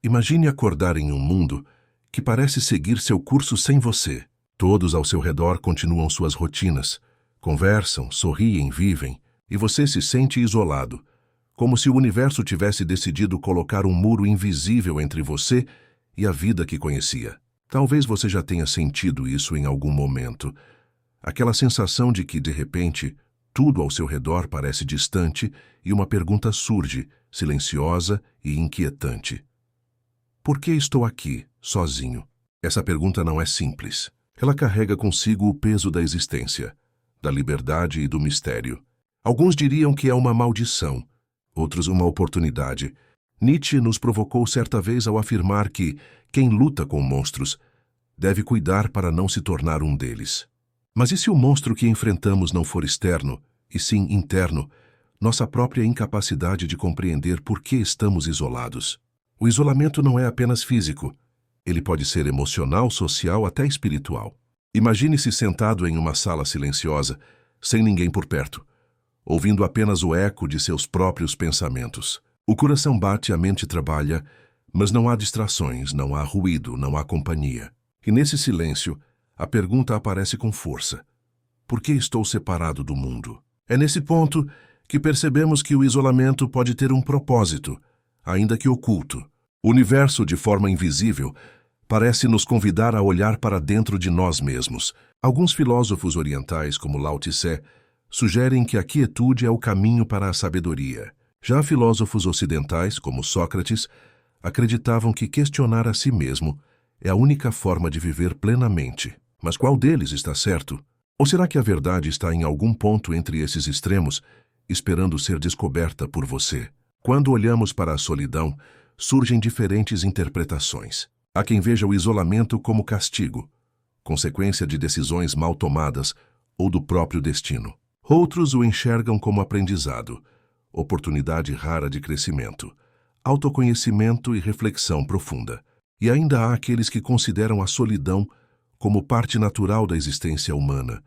Imagine acordar em um mundo que parece seguir seu curso sem você. Todos ao seu redor continuam suas rotinas, conversam, sorriem, vivem, e você se sente isolado, como se o universo tivesse decidido colocar um muro invisível entre você e a vida que conhecia. Talvez você já tenha sentido isso em algum momento. Aquela sensação de que, de repente, tudo ao seu redor parece distante e uma pergunta surge, silenciosa e inquietante. Por que estou aqui, sozinho? Essa pergunta não é simples. Ela carrega consigo o peso da existência, da liberdade e do mistério. Alguns diriam que é uma maldição, outros uma oportunidade. Nietzsche nos provocou certa vez ao afirmar que quem luta com monstros deve cuidar para não se tornar um deles. Mas e se o monstro que enfrentamos não for externo, e sim interno, nossa própria incapacidade de compreender por que estamos isolados? O isolamento não é apenas físico. Ele pode ser emocional, social, até espiritual. Imagine-se sentado em uma sala silenciosa, sem ninguém por perto, ouvindo apenas o eco de seus próprios pensamentos. O coração bate, a mente trabalha, mas não há distrações, não há ruído, não há companhia. E nesse silêncio, a pergunta aparece com força: por que estou separado do mundo? É nesse ponto que percebemos que o isolamento pode ter um propósito, ainda que oculto. O universo, de forma invisível, parece nos convidar a olhar para dentro de nós mesmos. Alguns filósofos orientais, como Lao Tse, sugerem que a quietude é o caminho para a sabedoria. Já filósofos ocidentais, como Sócrates, acreditavam que questionar a si mesmo é a única forma de viver plenamente. Mas qual deles está certo? Ou será que a verdade está em algum ponto entre esses extremos, esperando ser descoberta por você? Quando olhamos para a solidão, surgem diferentes interpretações. Há quem veja o isolamento como castigo, consequência de decisões mal tomadas ou do próprio destino. Outros o enxergam como aprendizado, oportunidade rara de crescimento, autoconhecimento e reflexão profunda. E ainda há aqueles que consideram a solidão como parte natural da existência humana,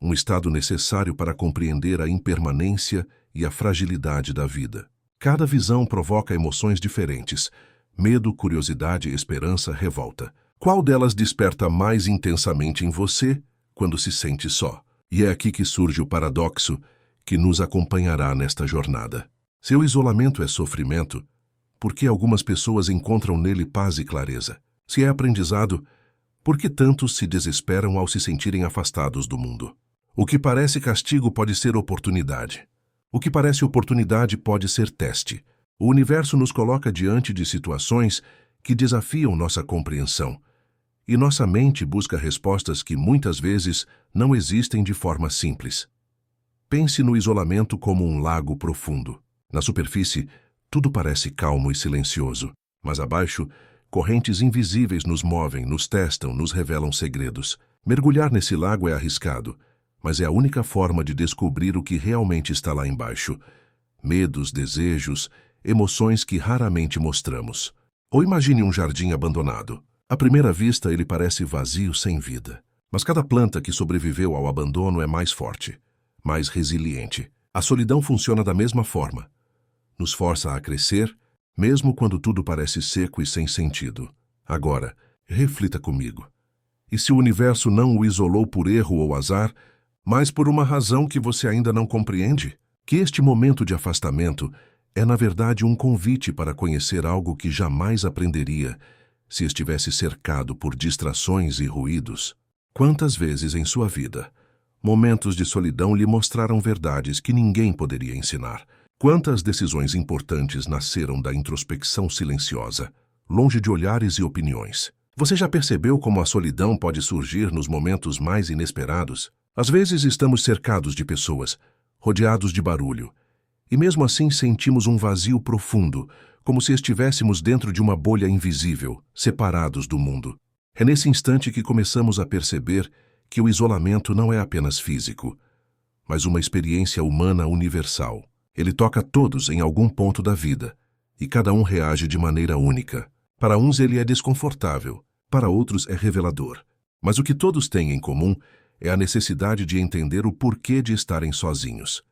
um estado necessário para compreender a impermanência e a fragilidade da vida. Cada visão provoca emoções diferentes: medo, curiosidade, esperança, revolta. Qual delas desperta mais intensamente em você quando se sente só? E é aqui que surge o paradoxo que nos acompanhará nesta jornada. Se o isolamento é sofrimento, por que algumas pessoas encontram nele paz e clareza? Se é aprendizado, por que tantos se desesperam ao se sentirem afastados do mundo? O que parece castigo pode ser oportunidade. O que parece oportunidade pode ser teste. O universo nos coloca diante de situações que desafiam nossa compreensão, e nossa mente busca respostas que muitas vezes não existem de forma simples. Pense no isolamento como um lago profundo. Na superfície, tudo parece calmo e silencioso, mas abaixo, correntes invisíveis nos movem, nos testam, nos revelam segredos. Mergulhar nesse lago é arriscado, mas é a única forma de descobrir o que realmente está lá embaixo. Medos, desejos, emoções que raramente mostramos. Ou imagine um jardim abandonado. À primeira vista, ele parece vazio, sem vida. Mas cada planta que sobreviveu ao abandono é mais forte, mais resiliente. A solidão funciona da mesma forma. Nos força a crescer, mesmo quando tudo parece seco e sem sentido. Agora, reflita comigo. E se o universo não o isolou por erro ou azar, mas por uma razão que você ainda não compreende? Que este momento de afastamento é, na verdade, um convite para conhecer algo que jamais aprenderia se estivesse cercado por distrações e ruídos. Quantas vezes em sua vida, momentos de solidão lhe mostraram verdades que ninguém poderia ensinar? Quantas decisões importantes nasceram da introspecção silenciosa, longe de olhares e opiniões? Você já percebeu como a solidão pode surgir nos momentos mais inesperados? Às vezes estamos cercados de pessoas, rodeados de barulho, e mesmo assim sentimos um vazio profundo, como se estivéssemos dentro de uma bolha invisível, separados do mundo. É nesse instante que começamos a perceber que o isolamento não é apenas físico, mas uma experiência humana universal. Ele toca todos em algum ponto da vida, e cada um reage de maneira única. Para uns ele é desconfortável, para outros é revelador. Mas o que todos têm em comum é a necessidade de entender o porquê de estarem sozinhos.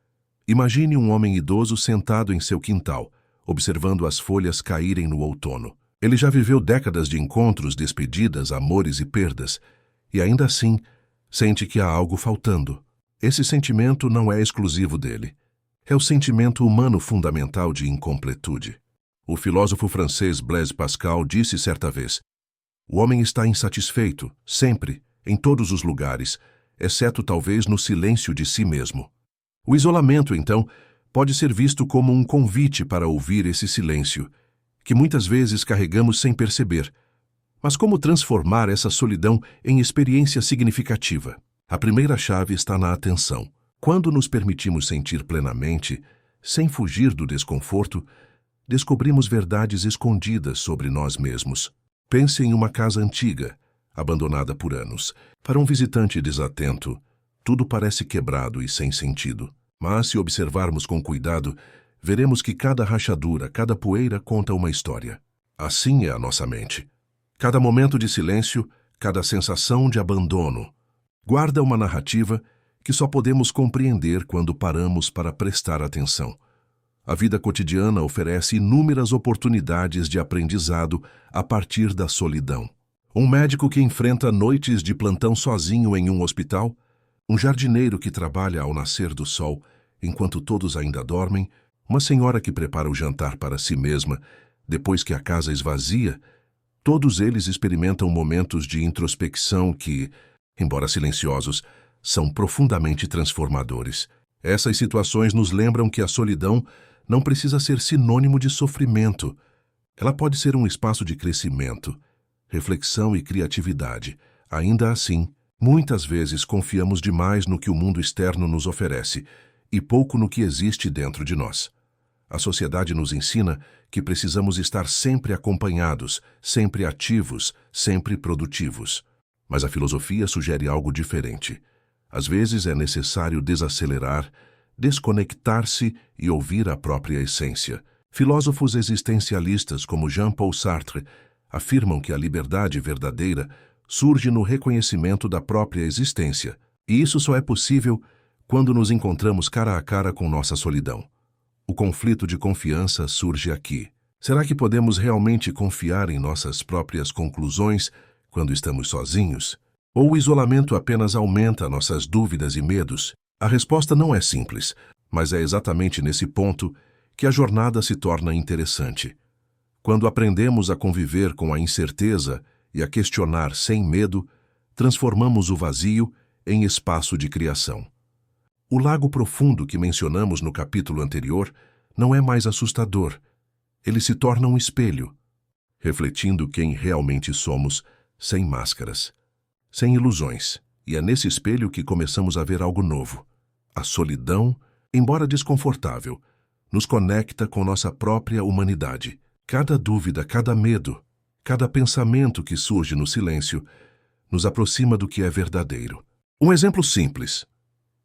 Imagine um homem idoso sentado em seu quintal, observando as folhas caírem no outono. Ele já viveu décadas de encontros, despedidas, amores e perdas, e ainda assim sente que há algo faltando. Esse sentimento não é exclusivo dele. É o sentimento humano fundamental de incompletude. O filósofo francês Blaise Pascal disse certa vez: "O homem está insatisfeito, sempre, em todos os lugares, exceto talvez no silêncio de si mesmo." O isolamento, então, pode ser visto como um convite para ouvir esse silêncio, que muitas vezes carregamos sem perceber. Mas como transformar essa solidão em experiência significativa? A primeira chave está na atenção. Quando nos permitimos sentir plenamente, sem fugir do desconforto, descobrimos verdades escondidas sobre nós mesmos. Pense em uma casa antiga, abandonada por anos. Para um visitante desatento, tudo parece quebrado e sem sentido. Mas, se observarmos com cuidado, veremos que cada rachadura, cada poeira conta uma história. Assim é a nossa mente. Cada momento de silêncio, cada sensação de abandono, guarda uma narrativa que só podemos compreender quando paramos para prestar atenção. A vida cotidiana oferece inúmeras oportunidades de aprendizado a partir da solidão. Um médico que enfrenta noites de plantão sozinho em um hospital, um jardineiro que trabalha ao nascer do sol enquanto todos ainda dormem, uma senhora que prepara o jantar para si mesma depois que a casa esvazia, todos eles experimentam momentos de introspecção que, embora silenciosos, são profundamente transformadores. Essas situações nos lembram que a solidão não precisa ser sinônimo de sofrimento. Ela pode ser um espaço de crescimento, reflexão e criatividade. Ainda assim, muitas vezes confiamos demais no que o mundo externo nos oferece e pouco no que existe dentro de nós. A sociedade nos ensina que precisamos estar sempre acompanhados, sempre ativos, sempre produtivos. Mas a filosofia sugere algo diferente. Às vezes é necessário desacelerar, desconectar-se e ouvir a própria essência. Filósofos existencialistas como Jean-Paul Sartre afirmam que a liberdade verdadeira surge no reconhecimento da própria existência, e isso só é possível quando nos encontramos cara a cara com nossa solidão. O conflito de confiança surge aqui. Será que podemos realmente confiar em nossas próprias conclusões quando estamos sozinhos? Ou o isolamento apenas aumenta nossas dúvidas e medos? A resposta não é simples, mas é exatamente nesse ponto que a jornada se torna interessante. Quando aprendemos a conviver com a incerteza e a questionar sem medo, transformamos o vazio em espaço de criação. O lago profundo que mencionamos no capítulo anterior não é mais assustador. Ele se torna um espelho, refletindo quem realmente somos, sem máscaras, sem ilusões. E é nesse espelho que começamos a ver algo novo. A solidão, embora desconfortável, nos conecta com nossa própria humanidade. Cada dúvida, cada medo, cada pensamento que surge no silêncio nos aproxima do que é verdadeiro. Um exemplo simples.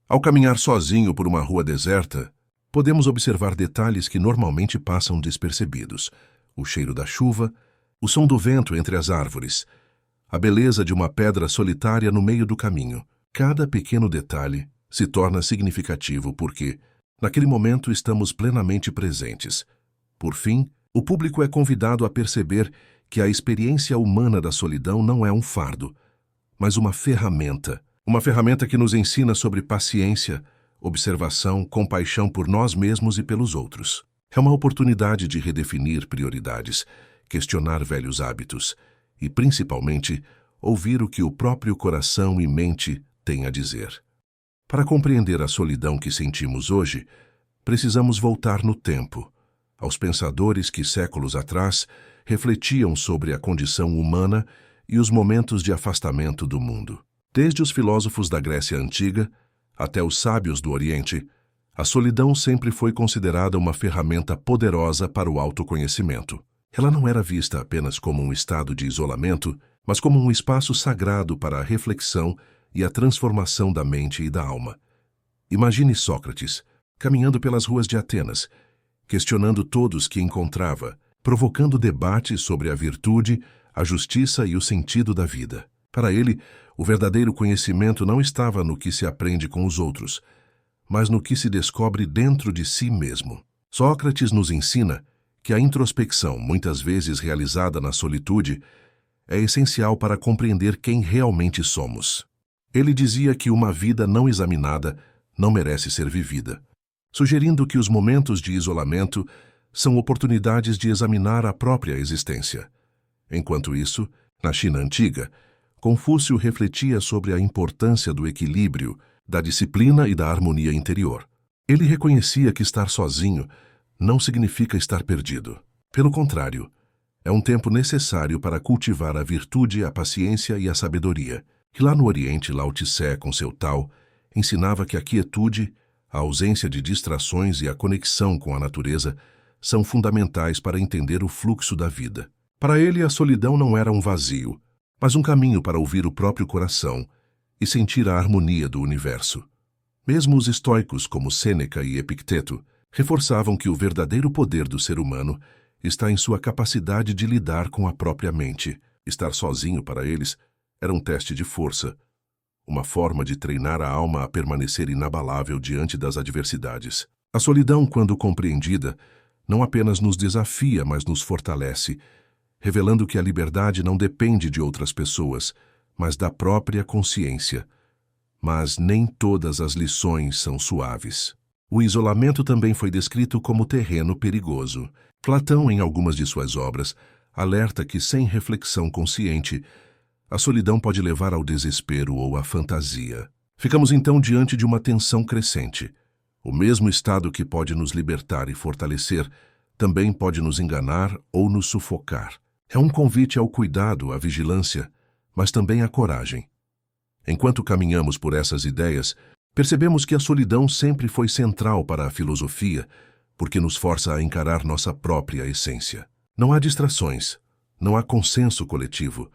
Ao caminhar sozinho por uma rua deserta, podemos observar detalhes que normalmente passam despercebidos. O cheiro da chuva, o som do vento entre as árvores, a beleza de uma pedra solitária no meio do caminho. Cada pequeno detalhe se torna significativo porque, naquele momento, estamos plenamente presentes. Por fim, o público é convidado a perceber que a experiência humana da solidão não é um fardo, mas uma ferramenta. Uma ferramenta que nos ensina sobre paciência, observação, compaixão por nós mesmos e pelos outros. É uma oportunidade de redefinir prioridades, questionar velhos hábitos e, principalmente, ouvir o que o próprio coração e mente têm a dizer. Para compreender a solidão que sentimos hoje, precisamos voltar no tempo, aos pensadores que séculos atrás refletiam sobre a condição humana e os momentos de afastamento do mundo. Desde os filósofos da Grécia Antiga até os sábios do Oriente, a solidão sempre foi considerada uma ferramenta poderosa para o autoconhecimento. Ela não era vista apenas como um estado de isolamento, mas como um espaço sagrado para a reflexão e a transformação da mente e da alma. Imagine Sócrates, caminhando pelas ruas de Atenas, questionando todos que encontrava, provocando debates sobre a virtude, a justiça e o sentido da vida. Para ele, o verdadeiro conhecimento não estava no que se aprende com os outros, mas no que se descobre dentro de si mesmo. Sócrates nos ensina que a introspecção, muitas vezes realizada na solitude, é essencial para compreender quem realmente somos. Ele dizia que uma vida não examinada não merece ser vivida, sugerindo que os momentos de isolamento são oportunidades de examinar a própria existência. Enquanto isso, na China antiga, Confúcio refletia sobre a importância do equilíbrio, da disciplina e da harmonia interior. Ele reconhecia que estar sozinho não significa estar perdido. Pelo contrário, é um tempo necessário para cultivar a virtude, a paciência e a sabedoria. Que lá no Oriente, Lao Tse, com seu Tao, ensinava que a quietude, a ausência de distrações e a conexão com a natureza são fundamentais para entender o fluxo da vida. Para ele, a solidão não era um vazio, mas um caminho para ouvir o próprio coração e sentir a harmonia do universo. Mesmo os estoicos, como Sêneca e Epicteto, reforçavam que o verdadeiro poder do ser humano está em sua capacidade de lidar com a própria mente. Estar sozinho, para eles, era um teste de força, uma forma de treinar a alma a permanecer inabalável diante das adversidades. A solidão, quando compreendida, não apenas nos desafia, mas nos fortalece, revelando que a liberdade não depende de outras pessoas, mas da própria consciência. Mas nem todas as lições são suaves. O isolamento também foi descrito como terreno perigoso. Platão, em algumas de suas obras, alerta que, sem reflexão consciente, a solidão pode levar ao desespero ou à fantasia. Ficamos então diante de uma tensão crescente. O mesmo estado que pode nos libertar e fortalecer, também pode nos enganar ou nos sufocar. É um convite ao cuidado, à vigilância, mas também à coragem. Enquanto caminhamos por essas ideias, percebemos que a solidão sempre foi central para a filosofia, porque nos força a encarar nossa própria essência. Não há distrações, não há consenso coletivo,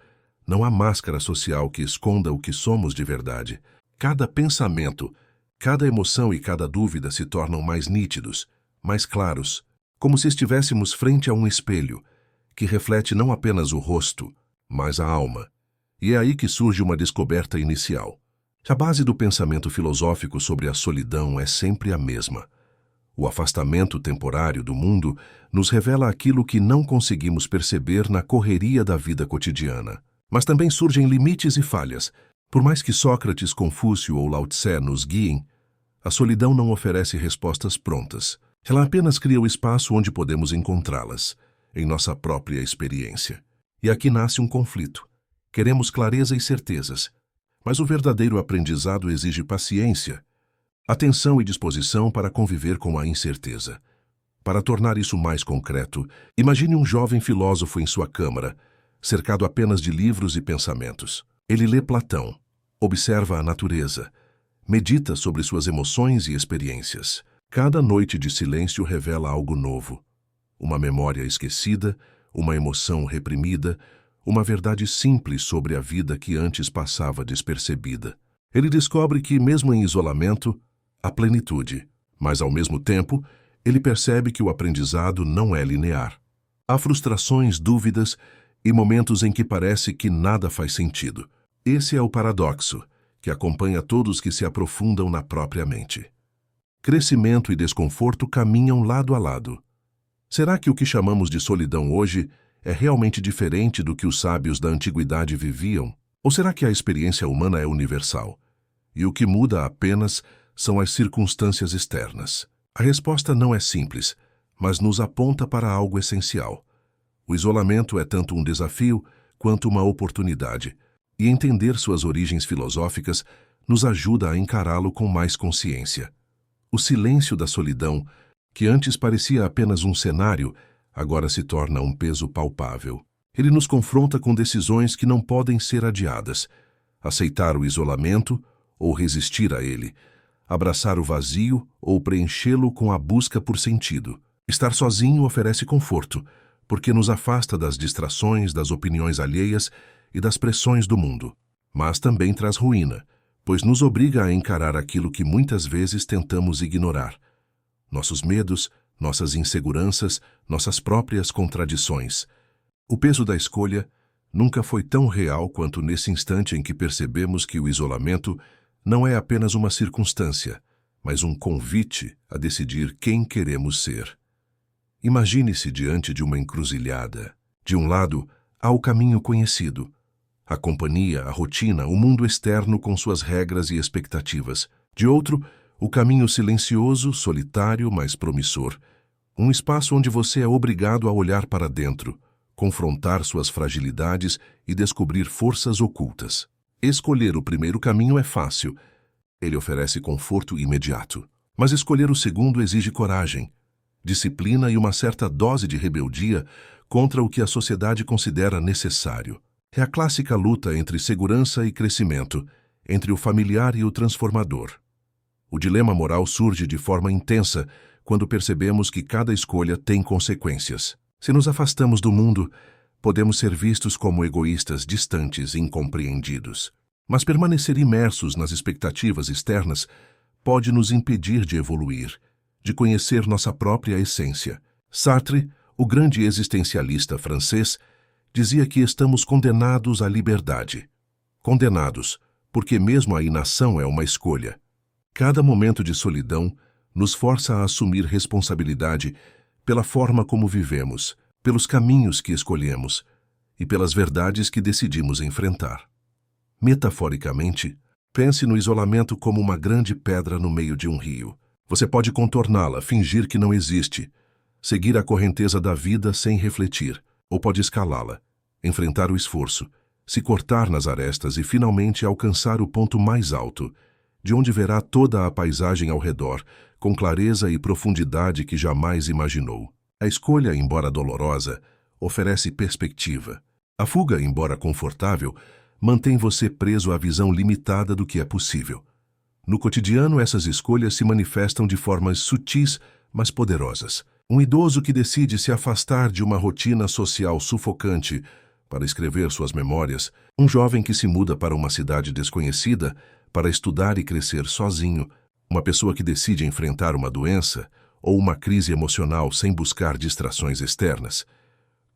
não há máscara social que esconda o que somos de verdade. Cada pensamento, cada emoção e cada dúvida se tornam mais nítidos, mais claros, como se estivéssemos frente a um espelho, que reflete não apenas o rosto, mas a alma. E é aí que surge uma descoberta inicial. A base do pensamento filosófico sobre a solidão é sempre a mesma. O afastamento temporário do mundo nos revela aquilo que não conseguimos perceber na correria da vida cotidiana. Mas também surgem limites e falhas. Por mais que Sócrates, Confúcio ou Lao Tse nos guiem, a solidão não oferece respostas prontas. Ela apenas cria o espaço onde podemos encontrá-las, em nossa própria experiência. E aqui nasce um conflito. Queremos clareza e certezas, mas o verdadeiro aprendizado exige paciência, atenção e disposição para conviver com a incerteza. Para tornar isso mais concreto, imagine um jovem filósofo em sua câmara, cercado apenas de livros e pensamentos. Ele lê Platão, observa a natureza, medita sobre suas emoções e experiências. Cada noite de silêncio revela algo novo. Uma memória esquecida, uma emoção reprimida, uma verdade simples sobre a vida que antes passava despercebida. Ele descobre que, mesmo em isolamento, há plenitude, mas, ao mesmo tempo, ele percebe que o aprendizado não é linear. Há frustrações, dúvidas e momentos em que parece que nada faz sentido. Esse é o paradoxo que acompanha todos que se aprofundam na própria mente. Crescimento e desconforto caminham lado a lado. Será que o que chamamos de solidão hoje é realmente diferente do que os sábios da antiguidade viviam? Ou será que a experiência humana é universal? E o que muda apenas são as circunstâncias externas. A resposta não é simples, mas nos aponta para algo essencial. O isolamento é tanto um desafio quanto uma oportunidade, e entender suas origens filosóficas nos ajuda a encará-lo com mais consciência. O silêncio da solidão, que antes parecia apenas um cenário, agora se torna um peso palpável. Ele nos confronta com decisões que não podem ser adiadas: aceitar o isolamento ou resistir a ele, abraçar o vazio ou preenchê-lo com a busca por sentido. Estar sozinho oferece conforto, porque nos afasta das distrações, das opiniões alheias e das pressões do mundo. Mas também traz ruína, pois nos obriga a encarar aquilo que muitas vezes tentamos ignorar: nossos medos, nossas inseguranças, nossas próprias contradições. O peso da escolha nunca foi tão real quanto nesse instante em que percebemos que o isolamento não é apenas uma circunstância, mas um convite a decidir quem queremos ser. Imagine-se diante de uma encruzilhada. De um lado, há o caminho conhecido, a companhia, a rotina, o mundo externo com suas regras e expectativas. De outro, o caminho silencioso, solitário, mas promissor. Um espaço onde você é obrigado a olhar para dentro, confrontar suas fragilidades e descobrir forças ocultas. Escolher o primeiro caminho é fácil. Ele oferece conforto imediato. Mas escolher o segundo exige coragem, disciplina e uma certa dose de rebeldia contra o que a sociedade considera necessário. É a clássica luta entre segurança e crescimento, entre o familiar e o transformador. O dilema moral surge de forma intensa quando percebemos que cada escolha tem consequências. Se nos afastamos do mundo, podemos ser vistos como egoístas, distantes e incompreendidos. Mas permanecer imersos nas expectativas externas pode nos impedir de evoluir, de conhecer nossa própria essência. Sartre, o grande existencialista francês, dizia que estamos condenados à liberdade. Condenados, porque mesmo a inação é uma escolha. Cada momento de solidão nos força a assumir responsabilidade pela forma como vivemos, pelos caminhos que escolhemos e pelas verdades que decidimos enfrentar. Metaforicamente, pense no isolamento como uma grande pedra no meio de um rio. Você pode contorná-la, fingir que não existe, seguir a correnteza da vida sem refletir, ou pode escalá-la, enfrentar o esforço, se cortar nas arestas e finalmente alcançar o ponto mais alto, de onde verá toda a paisagem ao redor, com clareza e profundidade que jamais imaginou. A escolha, embora dolorosa, oferece perspectiva. A fuga, embora confortável, mantém você preso à visão limitada do que é possível. No cotidiano, essas escolhas se manifestam de formas sutis, mas poderosas. Um idoso que decide se afastar de uma rotina social sufocante para escrever suas memórias, um jovem que se muda para uma cidade desconhecida para estudar e crescer sozinho, uma pessoa que decide enfrentar uma doença ou uma crise emocional sem buscar distrações externas.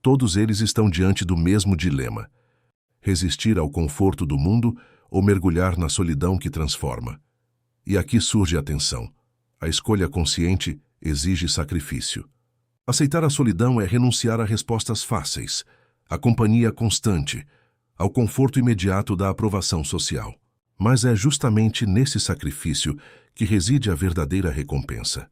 Todos eles estão diante do mesmo dilema: resistir ao conforto do mundo ou mergulhar na solidão que transforma. E aqui surge a tensão. A escolha consciente exige sacrifício. Aceitar a solidão é renunciar a respostas fáceis, à companhia constante, ao conforto imediato da aprovação social. Mas é justamente nesse sacrifício que reside a verdadeira recompensa.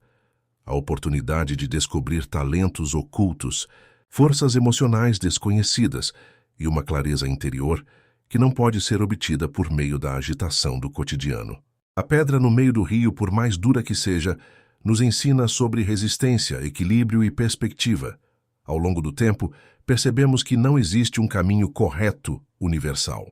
A oportunidade de descobrir talentos ocultos, forças emocionais desconhecidas e uma clareza interior que não pode ser obtida por meio da agitação do cotidiano. A pedra no meio do rio, por mais dura que seja, nos ensina sobre resistência, equilíbrio e perspectiva. Ao longo do tempo, percebemos que não existe um caminho correto universal.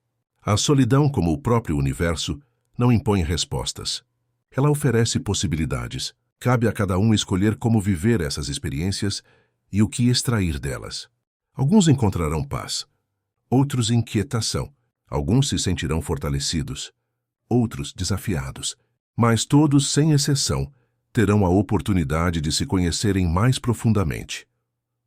A solidão, como o próprio universo, não impõe respostas. Ela oferece possibilidades. Cabe a cada um escolher como viver essas experiências e o que extrair delas. Alguns encontrarão paz, outros inquietação. Alguns se sentirão fortalecidos, outros desafiados. Mas todos, sem exceção, terão a oportunidade de se conhecerem mais profundamente.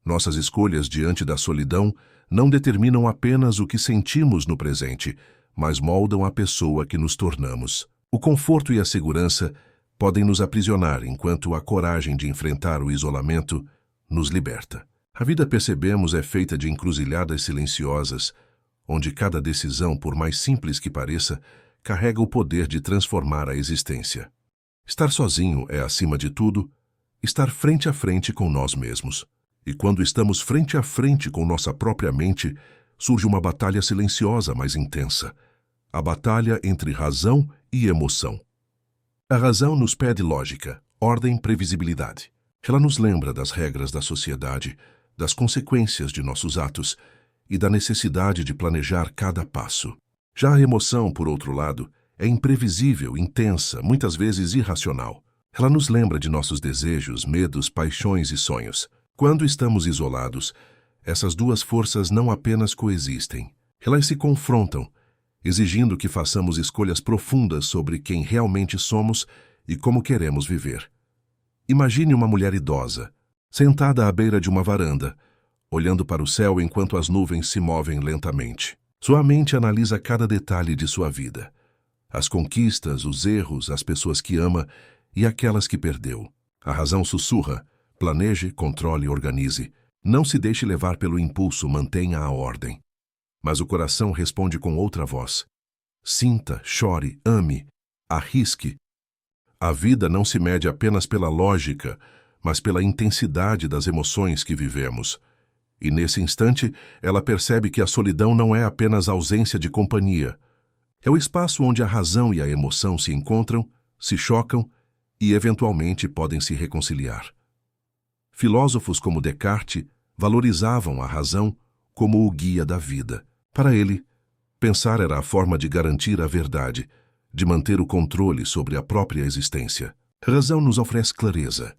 Nossas escolhas diante da solidão não determinam apenas o que sentimos no presente, mas moldam a pessoa que nos tornamos. O conforto e a segurança podem nos aprisionar, enquanto a coragem de enfrentar o isolamento nos liberta. A vida, percebemos, é feita de encruzilhadas silenciosas, onde cada decisão, por mais simples que pareça, carrega o poder de transformar a existência. Estar sozinho é, acima de tudo, estar frente a frente com nós mesmos. E quando estamos frente a frente com nossa própria mente, surge uma batalha silenciosa, mas intensa. A batalha entre razão e emoção. A razão nos pede lógica, ordem, previsibilidade. Ela nos lembra das regras da sociedade, das consequências de nossos atos e da necessidade de planejar cada passo. Já a emoção, por outro lado, é imprevisível, intensa, muitas vezes irracional. Ela nos lembra de nossos desejos, medos, paixões e sonhos. Quando estamos isolados, essas duas forças não apenas coexistem, elas se confrontam, exigindo que façamos escolhas profundas sobre quem realmente somos e como queremos viver. Imagine uma mulher idosa, sentada à beira de uma varanda, olhando para o céu enquanto as nuvens se movem lentamente. Sua mente analisa cada detalhe de sua vida: as conquistas, os erros, as pessoas que ama e aquelas que perdeu. A razão sussurra: Planeje, controle e organize. Não se deixe levar pelo impulso, mantenha a ordem. Mas o coração responde com outra voz. Sinta, chore, ame, arrisque. A vida não se mede apenas pela lógica, mas pela intensidade das emoções que vivemos. E nesse instante, ela percebe que a solidão não é apenas ausência de companhia. É o espaço onde a razão e a emoção se encontram, se chocam e, eventualmente, podem se reconciliar. Filósofos como Descartes valorizavam a razão como o guia da vida. Para ele, pensar era a forma de garantir a verdade, de manter o controle sobre a própria existência. A razão nos oferece clareza,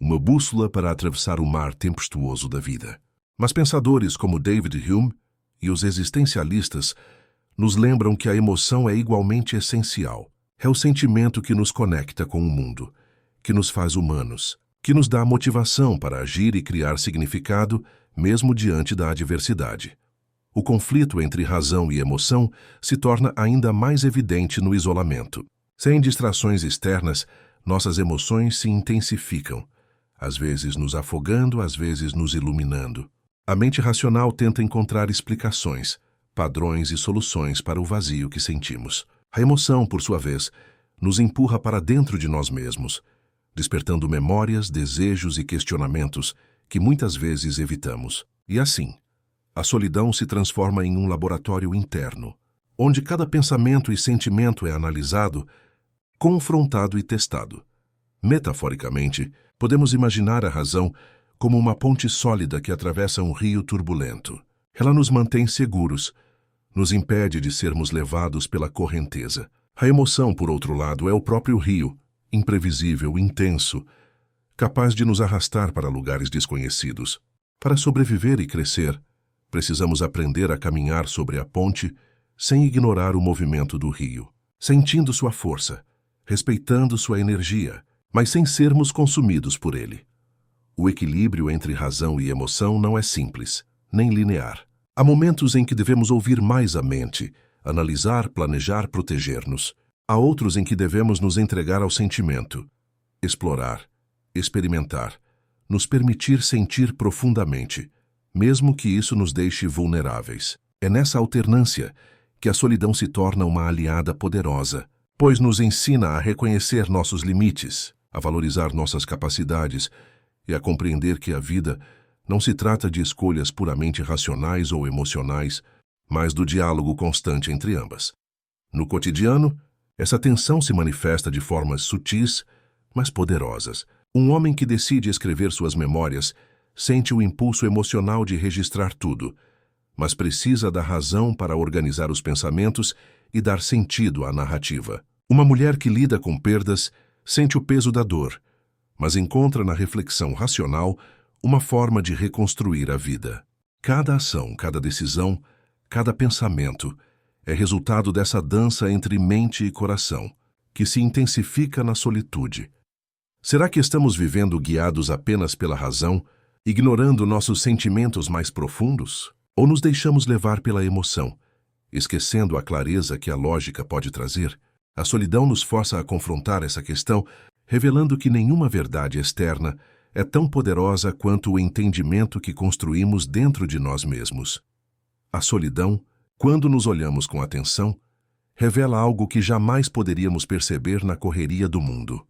uma bússola para atravessar o mar tempestuoso da vida. Mas pensadores como David Hume e os existencialistas nos lembram que a emoção é igualmente essencial. É o sentimento que nos conecta com o mundo, que nos faz humanos, que nos dá motivação para agir e criar significado, mesmo diante da adversidade. O conflito entre razão e emoção se torna ainda mais evidente no isolamento. Sem distrações externas, nossas emoções se intensificam, às vezes nos afogando, às vezes nos iluminando. A mente racional tenta encontrar explicações, padrões e soluções para o vazio que sentimos. A emoção, por sua vez, nos empurra para dentro de nós mesmos, despertando memórias, desejos e questionamentos que muitas vezes evitamos. E assim, a solidão se transforma em um laboratório interno, onde cada pensamento e sentimento é analisado, confrontado e testado. Metaforicamente, podemos imaginar a razão como uma ponte sólida que atravessa um rio turbulento. Ela nos mantém seguros, nos impede de sermos levados pela correnteza. A emoção, por outro lado, é o próprio rio, imprevisível, intenso, capaz de nos arrastar para lugares desconhecidos. Para sobreviver e crescer, precisamos aprender a caminhar sobre a ponte sem ignorar o movimento do rio, sentindo sua força, respeitando sua energia, mas sem sermos consumidos por ele. O equilíbrio entre razão e emoção não é simples, nem linear. Há momentos em que devemos ouvir mais a mente, analisar, planejar, proteger-nos. Há outros em que devemos nos entregar ao sentimento, explorar, experimentar, nos permitir sentir profundamente, mesmo que isso nos deixe vulneráveis. É nessa alternância que a solidão se torna uma aliada poderosa, pois nos ensina a reconhecer nossos limites, a valorizar nossas capacidades e a compreender que a vida não se trata de escolhas puramente racionais ou emocionais, mas do diálogo constante entre ambas. No cotidiano, essa tensão se manifesta de formas sutis, mas poderosas. Um homem que decide escrever suas memórias sente o impulso emocional de registrar tudo, mas precisa da razão para organizar os pensamentos e dar sentido à narrativa. Uma mulher que lida com perdas sente o peso da dor, mas encontra na reflexão racional uma forma de reconstruir a vida. Cada ação, cada decisão, cada pensamento é resultado dessa dança entre mente e coração, que se intensifica na solitude. Será que estamos vivendo guiados apenas pela razão, ignorando nossos sentimentos mais profundos? Ou nos deixamos levar pela emoção, esquecendo a clareza que a lógica pode trazer? A solidão nos força a confrontar essa questão, revelando que nenhuma verdade externa é tão poderosa quanto o entendimento que construímos dentro de nós mesmos. A solidão, quando nos olhamos com atenção, revela algo que jamais poderíamos perceber na correria do mundo: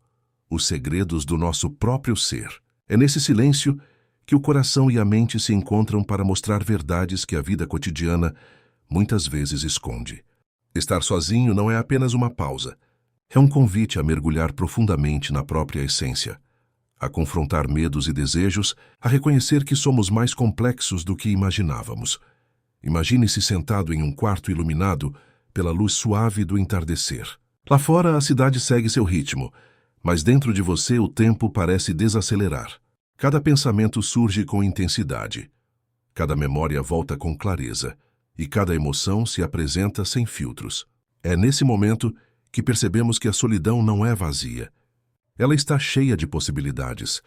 os segredos do nosso próprio ser. É nesse silêncio que o coração e a mente se encontram para mostrar verdades que a vida cotidiana muitas vezes esconde. Estar sozinho não é apenas uma pausa, é um convite a mergulhar profundamente na própria essência, a confrontar medos e desejos, a reconhecer que somos mais complexos do que imaginávamos. Imagine-se sentado em um quarto iluminado pela luz suave do entardecer. Lá fora a cidade segue seu ritmo, mas dentro de você o tempo parece desacelerar. Cada pensamento surge com intensidade, cada memória volta com clareza, e cada emoção se apresenta sem filtros. É nesse momento que percebemos que a solidão não é vazia. Ela está cheia de possibilidades,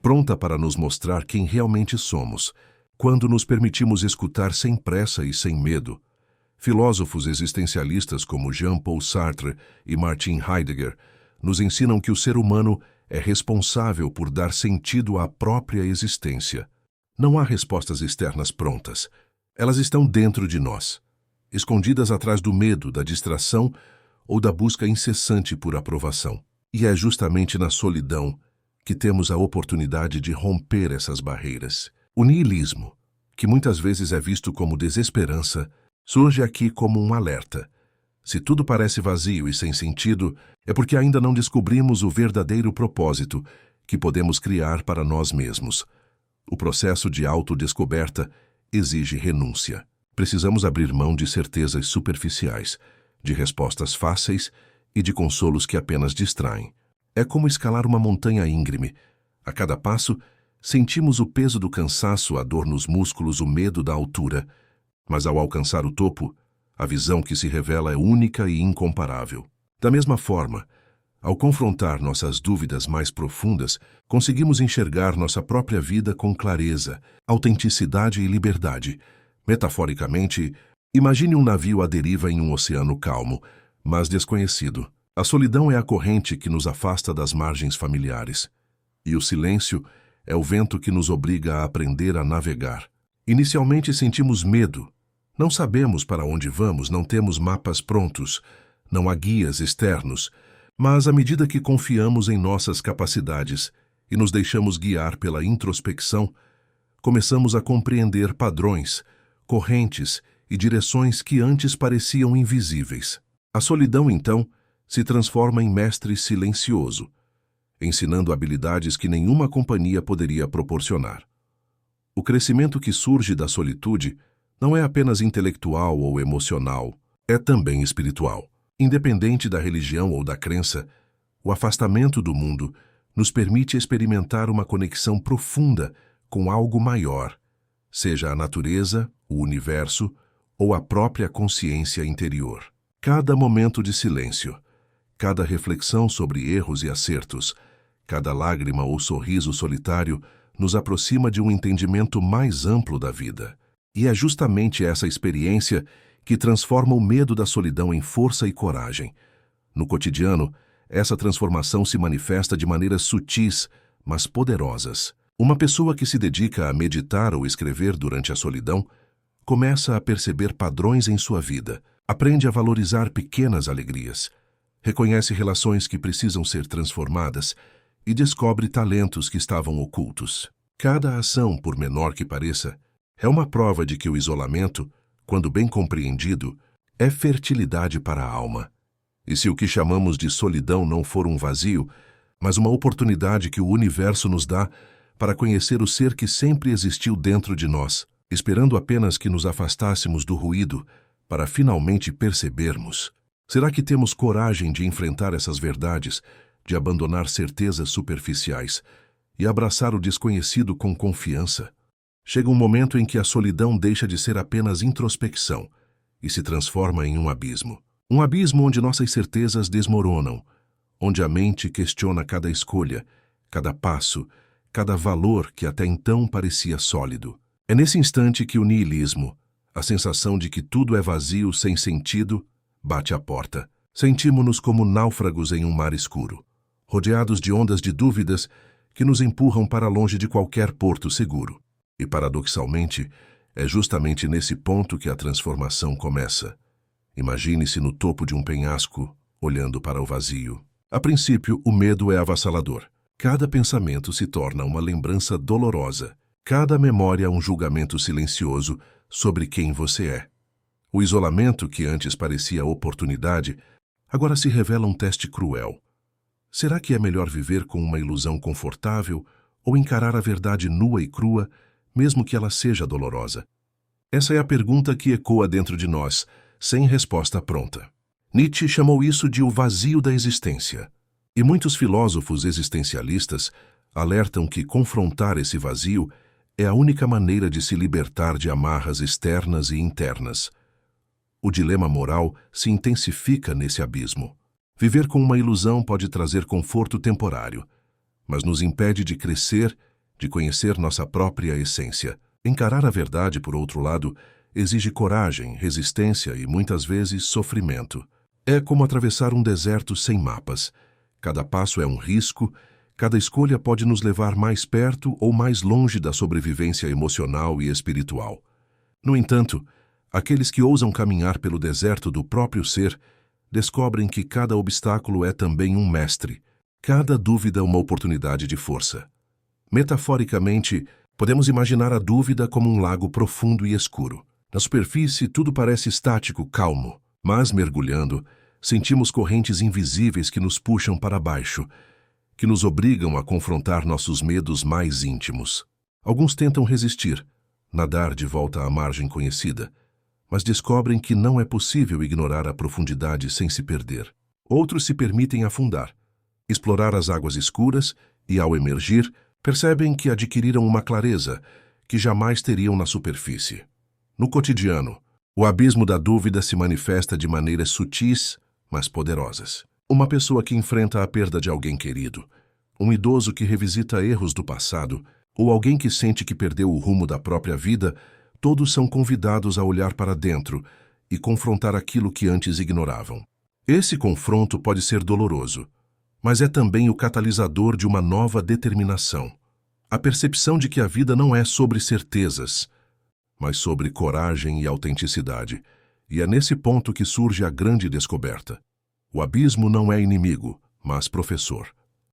pronta para nos mostrar quem realmente somos, quando nos permitimos escutar sem pressa e sem medo. Filósofos existencialistas como Jean-Paul Sartre e Martin Heidegger nos ensinam que o ser humano é responsável por dar sentido à própria existência. Não há respostas externas prontas. Elas estão dentro de nós, escondidas atrás do medo, da distração ou da busca incessante por aprovação. E é justamente na solidão que temos a oportunidade de romper essas barreiras. O niilismo, que muitas vezes é visto como desesperança, surge aqui como um alerta. Se tudo parece vazio e sem sentido, é porque ainda não descobrimos o verdadeiro propósito que podemos criar para nós mesmos. O processo de autodescoberta exige renúncia. Precisamos abrir mão de certezas superficiais, de respostas fáceis e de consolos que apenas distraem. É como escalar uma montanha íngreme. A cada passo, sentimos o peso do cansaço, a dor nos músculos, o medo da altura. Mas ao alcançar o topo, a visão que se revela é única e incomparável. Da mesma forma, ao confrontar nossas dúvidas mais profundas, conseguimos enxergar nossa própria vida com clareza, autenticidade e liberdade. Metaforicamente, imagine um navio à deriva em um oceano calmo, mas desconhecido. A solidão é a corrente que nos afasta das margens familiares. E o silêncio é o vento que nos obriga a aprender a navegar. Inicialmente sentimos medo. Não sabemos para onde vamos, não temos mapas prontos, não há guias externos, mas à medida que confiamos em nossas capacidades e nos deixamos guiar pela introspecção, começamos a compreender padrões, correntes e direções que antes pareciam invisíveis. A solidão, então, se transforma em mestre silencioso, ensinando habilidades que nenhuma companhia poderia proporcionar. O crescimento que surge da solitude não é apenas intelectual ou emocional, é também espiritual. Independente da religião ou da crença, o afastamento do mundo nos permite experimentar uma conexão profunda com algo maior, seja a natureza, o universo ou a própria consciência interior. Cada momento de silêncio, cada reflexão sobre erros e acertos, cada lágrima ou sorriso solitário nos aproxima de um entendimento mais amplo da vida. E é justamente essa experiência que transforma o medo da solidão em força e coragem. No cotidiano, essa transformação se manifesta de maneiras sutis, mas poderosas. Uma pessoa que se dedica a meditar ou escrever durante a solidão começa a perceber padrões em sua vida, aprende a valorizar pequenas alegrias, reconhece relações que precisam ser transformadas e descobre talentos que estavam ocultos. Cada ação, por menor que pareça, é uma prova de que o isolamento, quando bem compreendido, é fertilidade para a alma. E se o que chamamos de solidão não for um vazio, mas uma oportunidade que o universo nos dá para conhecer o ser que sempre existiu dentro de nós, esperando apenas que nos afastássemos do ruído para finalmente percebermos. Será que temos coragem de enfrentar essas verdades, de abandonar certezas superficiais e abraçar o desconhecido com confiança? Chega um momento em que a solidão deixa de ser apenas introspecção e se transforma em um abismo. Um abismo onde nossas certezas desmoronam, onde a mente questiona cada escolha, cada passo, cada valor que até então parecia sólido. É nesse instante que o niilismo, a sensação de que tudo é vazio, sem sentido, bate à porta. Sentimos-nos como náufragos em um mar escuro, rodeados de ondas de dúvidas que nos empurram para longe de qualquer porto seguro. E, paradoxalmente, é justamente nesse ponto que a transformação começa. Imagine-se no topo de um penhasco, olhando para o vazio. A princípio, o medo é avassalador. Cada pensamento se torna uma lembrança dolorosa. Cada memória um julgamento silencioso sobre quem você é. O isolamento, que antes parecia oportunidade, agora se revela um teste cruel. Será que é melhor viver com uma ilusão confortável ou encarar a verdade nua e crua, mesmo que ela seja dolorosa? Essa é a pergunta que ecoa dentro de nós, sem resposta pronta. Nietzsche chamou isso de o vazio da existência. E muitos filósofos existencialistas alertam que confrontar esse vazio é a única maneira de se libertar de amarras externas e internas. O dilema moral se intensifica nesse abismo. Viver com uma ilusão pode trazer conforto temporário, mas nos impede de crescer, de conhecer nossa própria essência. Encarar a verdade, por outro lado, exige coragem, resistência e, muitas vezes, sofrimento. É como atravessar um deserto sem mapas. Cada passo é um risco, Cada escolha pode nos levar mais perto ou mais longe da sobrevivência emocional e espiritual. No entanto, aqueles que ousam caminhar pelo deserto do próprio ser descobrem que cada obstáculo é também um mestre, cada dúvida uma oportunidade de força. Metaforicamente, podemos imaginar a dúvida como um lago profundo e escuro. Na superfície, tudo parece estático, calmo, mas mergulhando, sentimos correntes invisíveis que nos puxam para baixo, que nos obrigam a confrontar nossos medos mais íntimos. Alguns tentam resistir, nadar de volta à margem conhecida, mas descobrem que não é possível ignorar a profundidade sem se perder. Outros se permitem afundar, explorar as águas escuras e, ao emergir, percebem que adquiriram uma clareza que jamais teriam na superfície. No cotidiano, o abismo da dúvida se manifesta de maneiras sutis, mas poderosas. Uma pessoa que enfrenta a perda de alguém querido, um idoso que revisita erros do passado, ou alguém que sente que perdeu o rumo da própria vida, todos são convidados a olhar para dentro e confrontar aquilo que antes ignoravam. Esse confronto pode ser doloroso, mas é também o catalisador de uma nova determinação. A percepção de que a vida não é sobre certezas, mas sobre coragem e autenticidade. E é nesse ponto que surge a grande descoberta. O abismo não é inimigo, mas professor.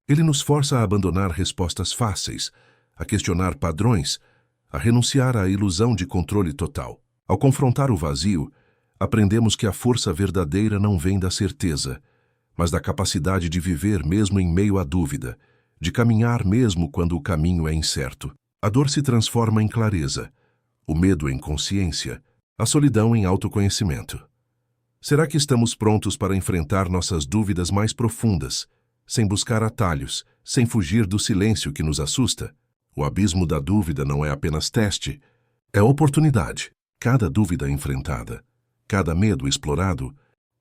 Ele nos força a abandonar respostas fáceis, a questionar padrões, a renunciar à ilusão de controle total. Ao confrontar o vazio, aprendemos que a força verdadeira não vem da certeza, mas da capacidade de viver mesmo em meio à dúvida, de caminhar mesmo quando o caminho é incerto. A dor se transforma em clareza, o medo em consciência, a solidão em autoconhecimento. Será que estamos prontos para enfrentar nossas dúvidas mais profundas, sem buscar atalhos, sem fugir do silêncio que nos assusta? O abismo da dúvida não é apenas teste, é oportunidade. Cada dúvida enfrentada, cada medo explorado,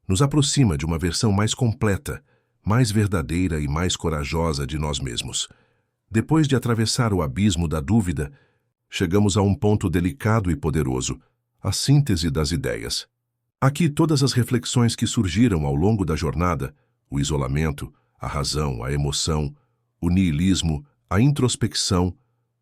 nos aproxima de uma versão mais completa, mais verdadeira e mais corajosa de nós mesmos. Depois de atravessar o abismo da dúvida, chegamos a um ponto delicado e poderoso, a síntese das ideias. Aqui todas as reflexões que surgiram ao longo da jornada, o isolamento, a razão, a emoção, o niilismo, a introspecção,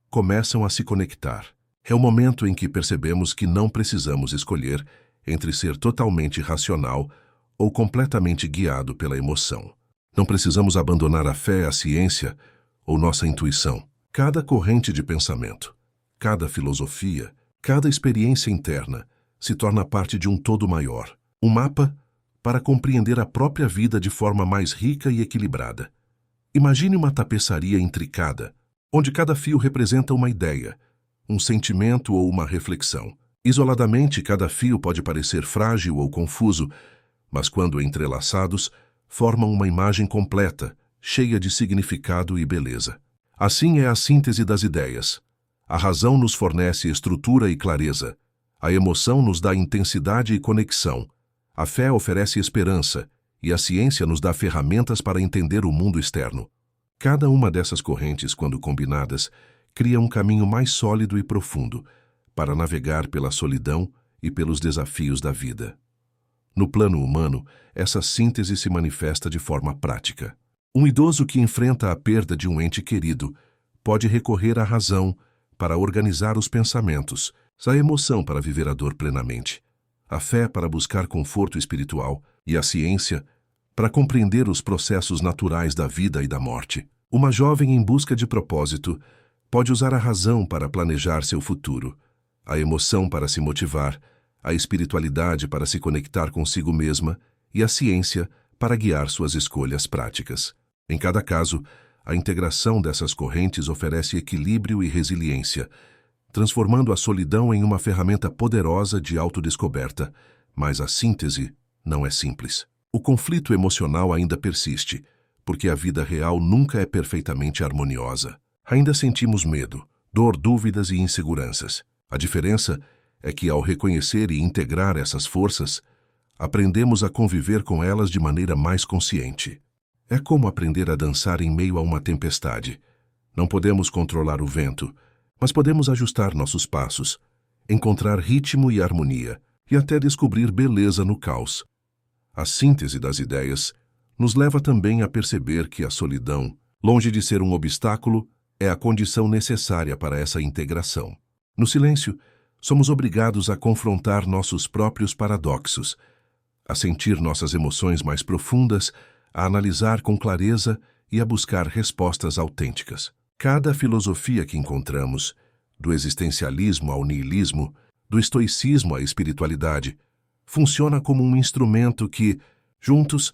começam a se conectar. É o momento em que percebemos que não precisamos escolher entre ser totalmente racional ou completamente guiado pela emoção. Não precisamos abandonar a fé, a ciência ou nossa intuição. Cada corrente de pensamento, cada filosofia, cada experiência interna se torna parte de um todo maior, um mapa para compreender a própria vida de forma mais rica e equilibrada. Imagine uma tapeçaria intricada, onde cada fio representa uma ideia, um sentimento ou uma reflexão. Isoladamente, cada fio pode parecer frágil ou confuso, mas quando entrelaçados, formam uma imagem completa, cheia de significado e beleza. Assim é a síntese das ideias. A razão nos fornece estrutura e clareza. A emoção nos dá intensidade e conexão. A fé oferece esperança, e a ciência nos dá ferramentas para entender o mundo externo. Cada uma dessas correntes, quando combinadas, cria um caminho mais sólido e profundo para navegar pela solidão e pelos desafios da vida. No plano humano, essa síntese se manifesta de forma prática. Um idoso que enfrenta a perda de um ente querido pode recorrer à razão para organizar os pensamentos, a emoção para viver a dor plenamente, a fé para buscar conforto espiritual e a ciência para compreender os processos naturais da vida e da morte. Uma jovem em busca de propósito pode usar a razão para planejar seu futuro, a emoção para se motivar, a espiritualidade para se conectar consigo mesma e a ciência para guiar suas escolhas práticas. Em cada caso, a integração dessas correntes oferece equilíbrio e resiliência, transformando a solidão em uma ferramenta poderosa de autodescoberta, mas a síntese não é simples. O conflito emocional ainda persiste, porque a vida real nunca é perfeitamente harmoniosa. Ainda sentimos medo, dor, dúvidas e inseguranças. A diferença é que, ao reconhecer e integrar essas forças, aprendemos a conviver com elas de maneira mais consciente. É como aprender a dançar em meio a uma tempestade. Não podemos controlar o vento, mas podemos ajustar nossos passos, encontrar ritmo e harmonia, e até descobrir beleza no caos. A síntese das ideias nos leva também a perceber que a solidão, Longe de ser um obstáculo, é a condição necessária para essa integração. No silêncio, somos obrigados a confrontar nossos próprios paradoxos, a sentir nossas emoções mais profundas, a analisar com clareza e a buscar respostas autênticas. Cada filosofia que encontramos, do existencialismo ao niilismo, do estoicismo à espiritualidade, funciona como um instrumento que, juntos,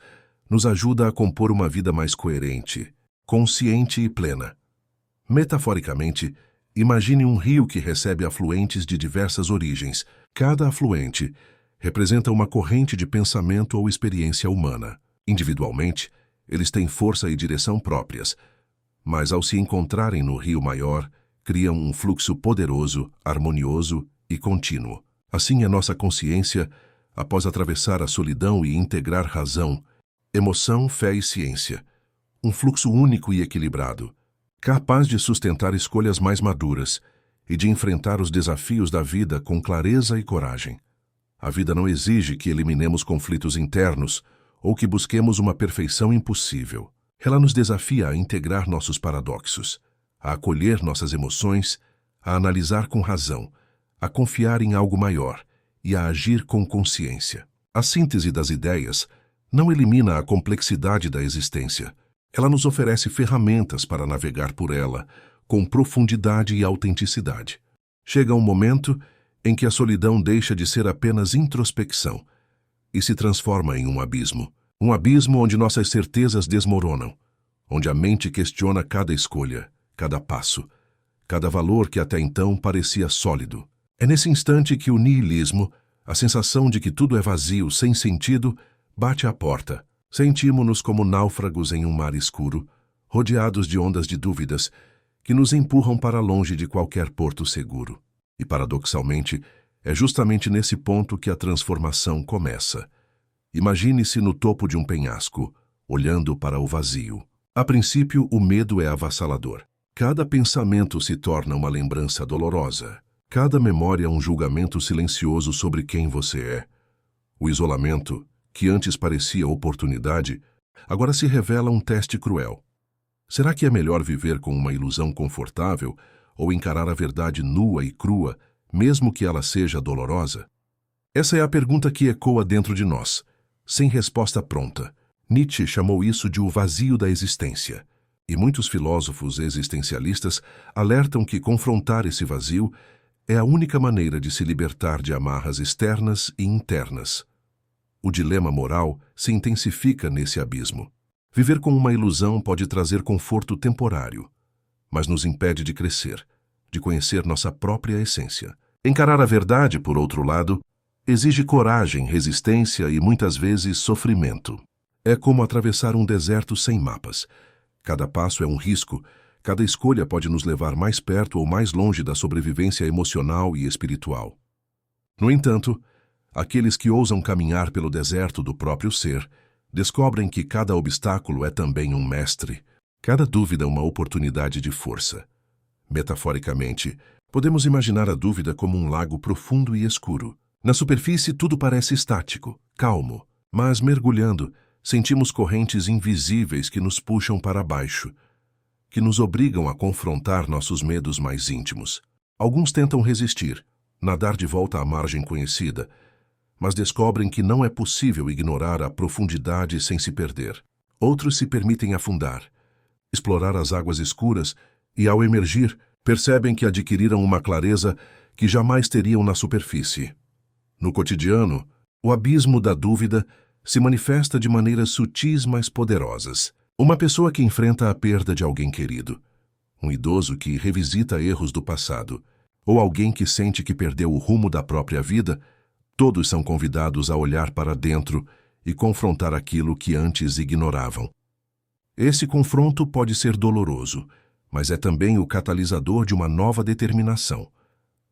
nos ajuda a compor uma vida mais coerente, consciente e plena. Metaforicamente, imagine um rio que recebe afluentes de diversas origens. Cada afluente representa uma corrente de pensamento ou experiência humana. Individualmente, eles têm força e direção próprias, mas ao se encontrarem no rio maior, criam um fluxo poderoso, harmonioso e contínuo. Assim é nossa consciência, após atravessar a solidão e integrar razão, emoção, fé e ciência. Um fluxo único e equilibrado, capaz de sustentar escolhas mais maduras e de enfrentar os desafios da vida com clareza e coragem. A vida não exige que eliminemos conflitos internos ou que busquemos uma perfeição impossível. Ela nos desafia a integrar nossos paradoxos, a acolher nossas emoções, a analisar com razão, a confiar em algo maior e a agir com consciência. A síntese das ideias não elimina a complexidade da existência. Ela nos oferece ferramentas para navegar por ela, com profundidade e autenticidade. Chega um momento em que a solidão deixa de ser apenas introspecção e se transforma em um abismo onde nossas certezas desmoronam, onde a mente questiona cada escolha, cada passo, cada valor que até então parecia sólido. É nesse instante que o niilismo, a sensação de que tudo é vazio, sem sentido, bate à porta. Sentimos-nos como náufragos em um mar escuro, rodeados de ondas de dúvidas que nos empurram para longe de qualquer porto seguro. E, paradoxalmente, é justamente nesse ponto que a transformação começa. Imagine-se no topo de um penhasco, olhando para o vazio. A princípio, o medo é avassalador. Cada pensamento se torna uma lembrança dolorosa. Cada memória um julgamento silencioso sobre quem você é. O isolamento, que antes parecia oportunidade, agora se revela um teste cruel. Será que é melhor viver com uma ilusão confortável ou encarar a verdade nua e crua, mesmo que ela seja dolorosa? Essa é a pergunta que ecoa dentro de nós, sem resposta pronta. Nietzsche chamou isso de o vazio da existência, e muitos filósofos existencialistas alertam que confrontar esse vazio é a única maneira de se libertar de amarras externas e internas. O dilema moral se intensifica nesse abismo. Viver com uma ilusão pode trazer conforto temporário, mas nos impede de crescer, de conhecer nossa própria essência. Encarar a verdade, por outro lado, exige coragem, resistência e muitas vezes sofrimento. É como atravessar um deserto sem mapas. Cada passo é um risco, cada escolha pode nos levar mais perto ou mais longe da sobrevivência emocional e espiritual. No entanto, aqueles que ousam caminhar pelo deserto do próprio ser descobrem que cada obstáculo é também um mestre, cada dúvida uma oportunidade de força. Metaforicamente, podemos imaginar a dúvida como um lago profundo e escuro. Na superfície tudo parece estático, calmo, mas mergulhando, sentimos correntes invisíveis que nos puxam para baixo, que nos obrigam a confrontar nossos medos mais íntimos. Alguns tentam resistir, nadar de volta à margem conhecida, mas descobrem que não é possível ignorar a profundidade sem se perder. Outros se permitem afundar, explorar as águas escuras e, ao emergir, percebem que adquiriram uma clareza que jamais teriam na superfície. No cotidiano, o abismo da dúvida se manifesta de maneiras sutis mas poderosas. Uma pessoa que enfrenta a perda de alguém querido, um idoso que revisita erros do passado, ou alguém que sente que perdeu o rumo da própria vida, todos são convidados a olhar para dentro e confrontar aquilo que antes ignoravam. Esse confronto pode ser doloroso, mas é também o catalisador de uma nova determinação.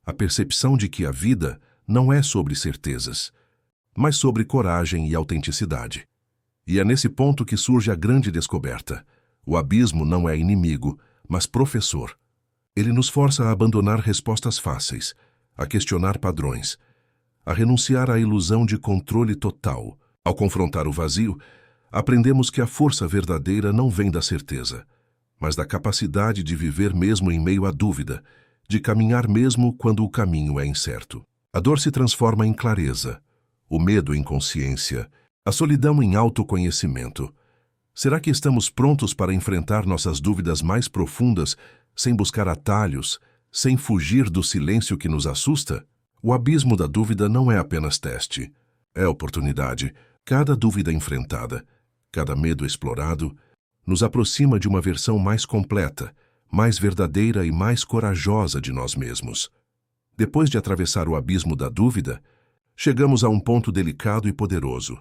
A percepção de que a vida não é sobre certezas, mas sobre coragem e autenticidade. E é nesse ponto que surge a grande descoberta. O abismo não é inimigo, mas professor. Ele nos força a abandonar respostas fáceis, a questionar padrões, a renunciar à ilusão de controle total. Ao confrontar o vazio, aprendemos que a força verdadeira não vem da certeza, mas da capacidade de viver mesmo em meio à dúvida, de caminhar mesmo quando o caminho é incerto. A dor se transforma em clareza, o medo em consciência, a solidão em autoconhecimento. Será que estamos prontos para enfrentar nossas dúvidas mais profundas, sem buscar atalhos, sem fugir do silêncio que nos assusta? O abismo da dúvida não é apenas teste, é oportunidade. Cada dúvida enfrentada, cada medo explorado, nos aproxima de uma versão mais completa, mais verdadeira e mais corajosa de nós mesmos. Depois de atravessar o abismo da dúvida, chegamos a um ponto delicado e poderoso,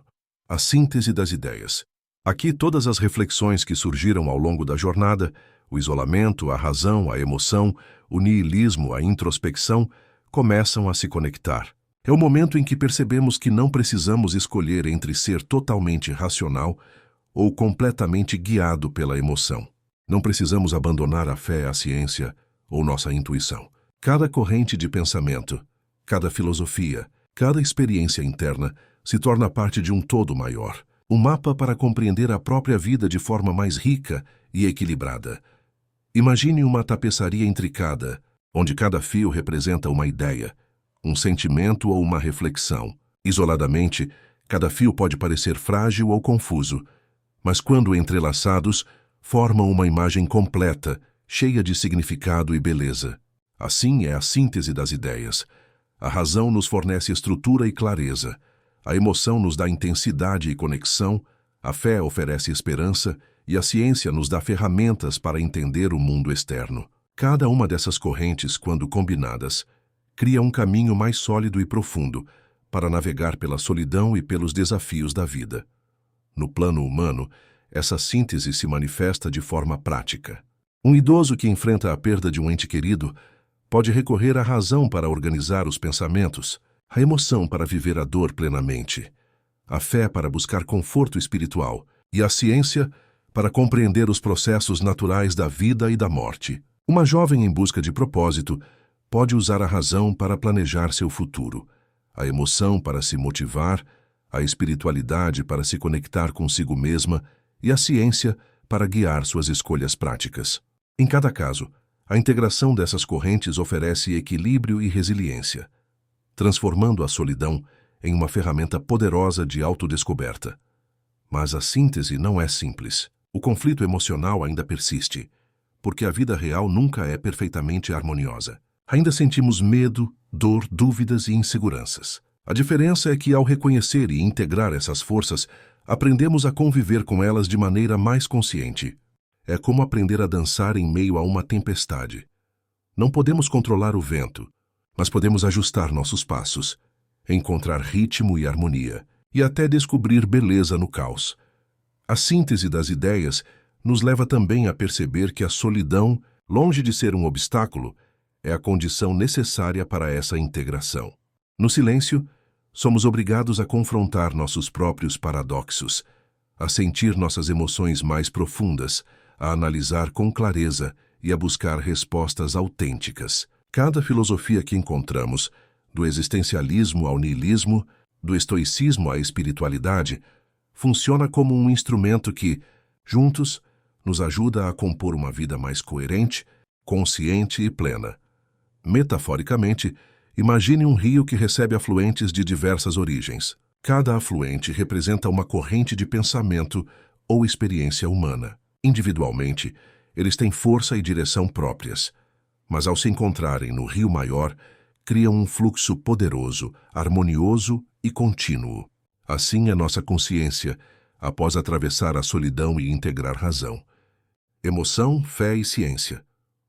a síntese das ideias. Aqui todas as reflexões que surgiram ao longo da jornada, o isolamento, a razão, a emoção, o niilismo, a introspecção, começam a se conectar. É o momento em que percebemos que não precisamos escolher entre ser totalmente racional ou completamente guiado pela emoção. Não precisamos abandonar a fé, a ciência ou nossa intuição. Cada corrente de pensamento, cada filosofia, cada experiência interna se torna parte de um todo maior. Um mapa para compreender a própria vida de forma mais rica e equilibrada. Imagine uma tapeçaria intricada, onde cada fio representa uma ideia, um sentimento ou uma reflexão. Isoladamente, cada fio pode parecer frágil ou confuso, mas quando entrelaçados, formam uma imagem completa, cheia de significado e beleza. Assim é a síntese das ideias. A razão nos fornece estrutura e clareza. A emoção nos dá intensidade e conexão, a fé oferece esperança e a ciência nos dá ferramentas para entender o mundo externo. Cada uma dessas correntes, quando combinadas, cria um caminho mais sólido e profundo para navegar pela solidão e pelos desafios da vida. No plano humano, essa síntese se manifesta de forma prática. Um idoso que enfrenta a perda de um ente querido pode recorrer à razão para organizar os pensamentos, a emoção para viver a dor plenamente, a fé para buscar conforto espiritual e a ciência para compreender os processos naturais da vida e da morte. Uma jovem em busca de propósito pode usar a razão para planejar seu futuro, a emoção para se motivar, a espiritualidade para se conectar consigo mesma e a ciência para guiar suas escolhas práticas. Em cada caso, a integração dessas correntes oferece equilíbrio e resiliência, transformando a solidão em uma ferramenta poderosa de autodescoberta. Mas a síntese não é simples. O conflito emocional ainda persiste, porque a vida real nunca é perfeitamente harmoniosa. Ainda sentimos medo, dor, dúvidas e inseguranças. A diferença é que, ao reconhecer e integrar essas forças, aprendemos a conviver com elas de maneira mais consciente. É como aprender a dançar em meio a uma tempestade. Não podemos controlar o vento, mas podemos ajustar nossos passos, encontrar ritmo e harmonia, e até descobrir beleza no caos. A síntese das ideias nos leva também a perceber que a solidão, longe de ser um obstáculo, é a condição necessária para essa integração. No silêncio, somos obrigados a confrontar nossos próprios paradoxos, a sentir nossas emoções mais profundas, a analisar com clareza e a buscar respostas autênticas. Cada filosofia que encontramos, do existencialismo ao niilismo, do estoicismo à espiritualidade, funciona como um instrumento que, juntos, nos ajuda a compor uma vida mais coerente, consciente e plena. Metaforicamente, imagine um rio que recebe afluentes de diversas origens. Cada afluente representa uma corrente de pensamento ou experiência humana. Individualmente, eles têm força e direção próprias, mas ao se encontrarem no rio maior, criam um fluxo poderoso, harmonioso e contínuo. Assim é nossa consciência, após atravessar a solidão e integrar razão. Emoção, fé e ciência.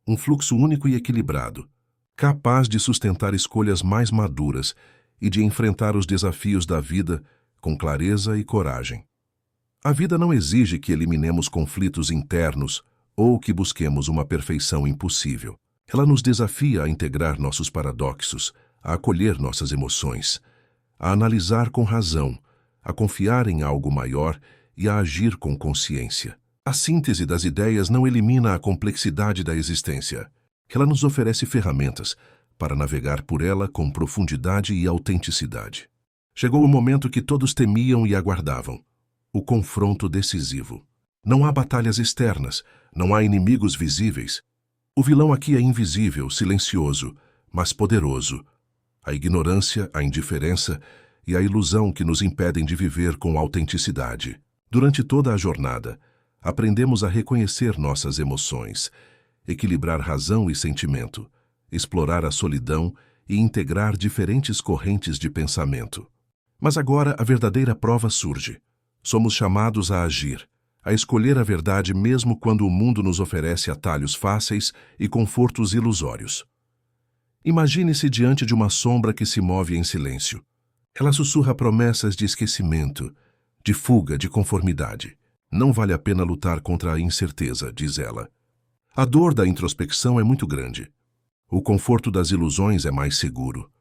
Um fluxo único e equilibrado, capaz de sustentar escolhas mais maduras e de enfrentar os desafios da vida com clareza e coragem. A vida não exige que eliminemos conflitos internos ou que busquemos uma perfeição impossível. Ela nos desafia a integrar nossos paradoxos, a acolher nossas emoções, a analisar com razão, a confiar em algo maior e a agir com consciência. A síntese das ideias não elimina a complexidade da existência. Ela nos oferece ferramentas para navegar por ela com profundidade e autenticidade. Chegou o momento que todos temiam e aguardavam: o confronto decisivo. Não há batalhas externas, não há inimigos visíveis. O vilão aqui é invisível, silencioso, mas poderoso. A ignorância, a indiferença e a ilusão que nos impedem de viver com autenticidade. Durante toda a jornada, aprendemos a reconhecer nossas emoções, equilibrar razão e sentimento, explorar a solidão e integrar diferentes correntes de pensamento. Mas agora a verdadeira prova surge. Somos chamados a agir, a escolher a verdade mesmo quando o mundo nos oferece atalhos fáceis e confortos ilusórios. Imagine-se diante de uma sombra que se move em silêncio. Ela sussurra promessas de esquecimento, de fuga, de conformidade. Não vale a pena lutar contra a incerteza, diz ela. A dor da introspecção é muito grande. O conforto das ilusões é mais seguro.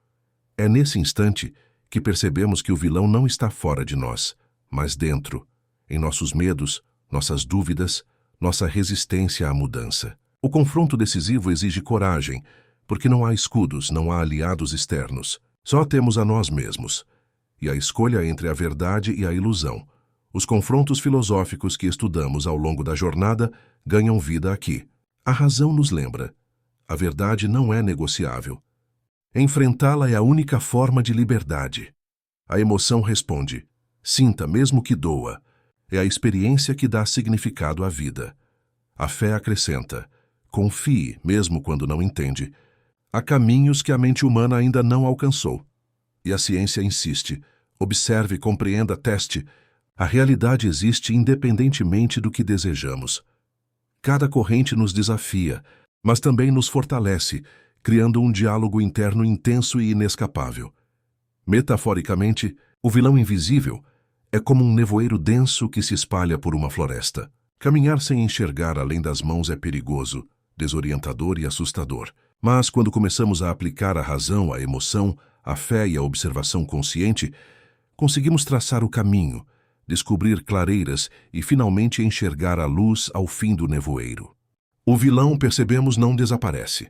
É nesse instante que percebemos que o vilão não está fora de nós, mas dentro, em nossos medos, nossas dúvidas, nossa resistência à mudança. O confronto decisivo exige coragem, porque não há escudos, não há aliados externos. Só temos a nós mesmos. E a escolha entre a verdade e a ilusão. Os confrontos filosóficos que estudamos ao longo da jornada ganham vida aqui. A razão nos lembra. A verdade não é negociável. Enfrentá-la é a única forma de liberdade. A emoção responde. Sinta, mesmo que doa. É a experiência que dá significado à vida. A fé acrescenta. Confie, mesmo quando não entende. Há caminhos que a mente humana ainda não alcançou. E a ciência insiste. Observe, compreenda, teste. A realidade existe independentemente do que desejamos. Cada corrente nos desafia, mas também nos fortalece, criando um diálogo interno intenso e inescapável. Metaforicamente, o vilão invisível é como um nevoeiro denso que se espalha por uma floresta. Caminhar sem enxergar além das mãos é perigoso, desorientador e assustador. Mas quando começamos a aplicar a razão, a emoção, a fé e a observação consciente, conseguimos traçar o caminho, descobrir clareiras e finalmente enxergar a luz ao fim do nevoeiro. O vilão, percebemos, não desaparece.